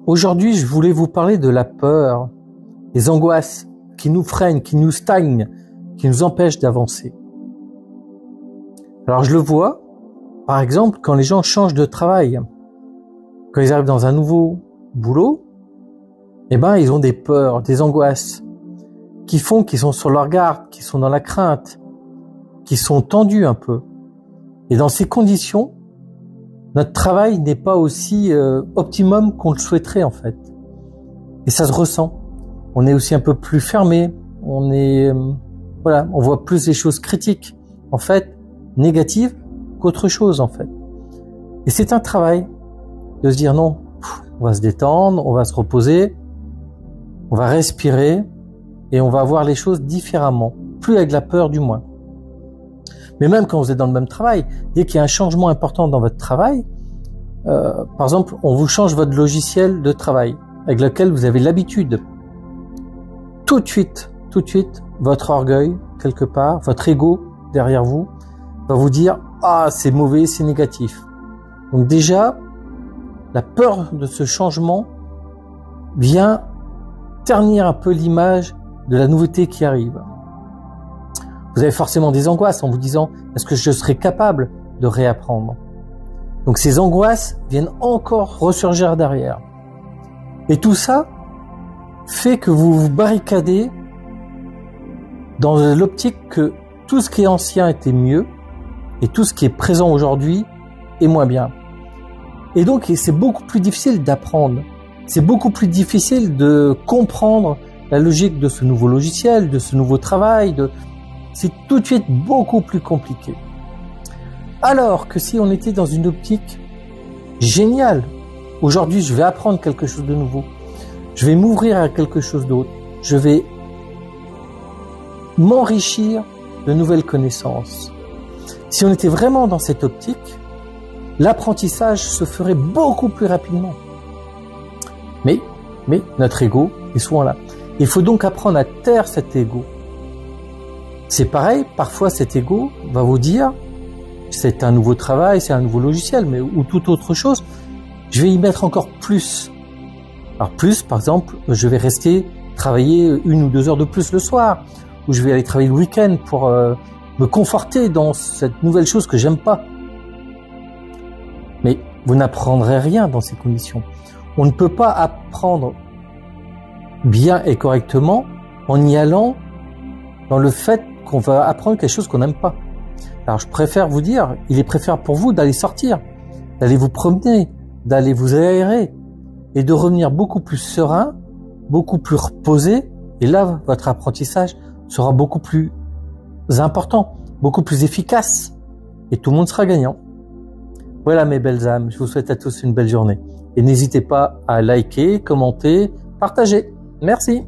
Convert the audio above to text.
Aujourd'hui, je voulais vous parler de la peur, des angoisses qui nous freinent, qui nous stagnent, qui nous empêchent d'avancer. Alors je le vois, par exemple, quand les gens changent de travail, quand ils arrivent dans un nouveau boulot, ils ont des peurs, des angoisses qui font qu'ils sont sur leur garde, qui sont dans la crainte, qui sont tendus un peu. Et dans ces conditions, notre travail n'est pas aussi optimum qu'on le souhaiterait en fait. Et ça se ressent. On est aussi un peu plus fermé. On voit plus les choses critiques, en fait, négatives qu'autre chose en fait. Et c'est un travail de se dire non, on va se détendre, on va se reposer, on va respirer et on va voir les choses différemment, plus avec la peur du moins. Mais même quand vous êtes dans le même travail, dès qu'il y a un changement important dans votre travail, par exemple, on vous change votre logiciel de travail avec lequel vous avez l'habitude. Tout de suite, votre orgueil, quelque part, votre ego derrière vous, va vous dire « Ah, c'est mauvais, c'est négatif ». Donc déjà, la peur de ce changement vient ternir un peu l'image de la nouveauté qui arrive. Vous avez forcément des angoisses en vous disant « Est-ce que je serai capable de réapprendre ?» Donc ces angoisses viennent encore ressurgir derrière. Et tout ça fait que vous vous barricadez dans l'optique que tout ce qui est ancien était mieux et tout ce qui est présent aujourd'hui est moins bien. Et donc c'est beaucoup plus difficile d'apprendre. C'est beaucoup plus difficile de comprendre la logique de ce nouveau logiciel, de ce nouveau travail. C'est tout de suite beaucoup plus compliqué. Alors que si on était dans une optique géniale, aujourd'hui je vais apprendre quelque chose de nouveau, je vais m'ouvrir à quelque chose d'autre, je vais m'enrichir de nouvelles connaissances. Si on était vraiment dans cette optique, l'apprentissage se ferait beaucoup plus rapidement. Mais notre ego est souvent là. Il faut donc apprendre à taire cet ego. C'est pareil, parfois cet ego va vous dire c'est un nouveau travail, c'est un nouveau logiciel, ou toute autre chose, je vais y mettre encore plus. Alors plus, par exemple, je vais rester travailler 1 ou 2 heures de plus le soir, ou je vais aller travailler le week-end pour me conforter dans cette nouvelle chose que j'aime pas. Mais vous n'apprendrez rien dans ces conditions. On ne peut pas apprendre bien et correctement en y allant dans le fait qu'on va apprendre quelque chose qu'on n'aime pas. Alors je préfère vous dire, il est préférable pour vous d'aller sortir, d'aller vous promener, d'aller vous aérer et de revenir beaucoup plus serein, beaucoup plus reposé. Et là, votre apprentissage sera beaucoup plus important, beaucoup plus efficace et tout le monde sera gagnant. Voilà mes belles âmes, je vous souhaite à tous une belle journée. Et n'hésitez pas à liker, commenter, partager. Merci.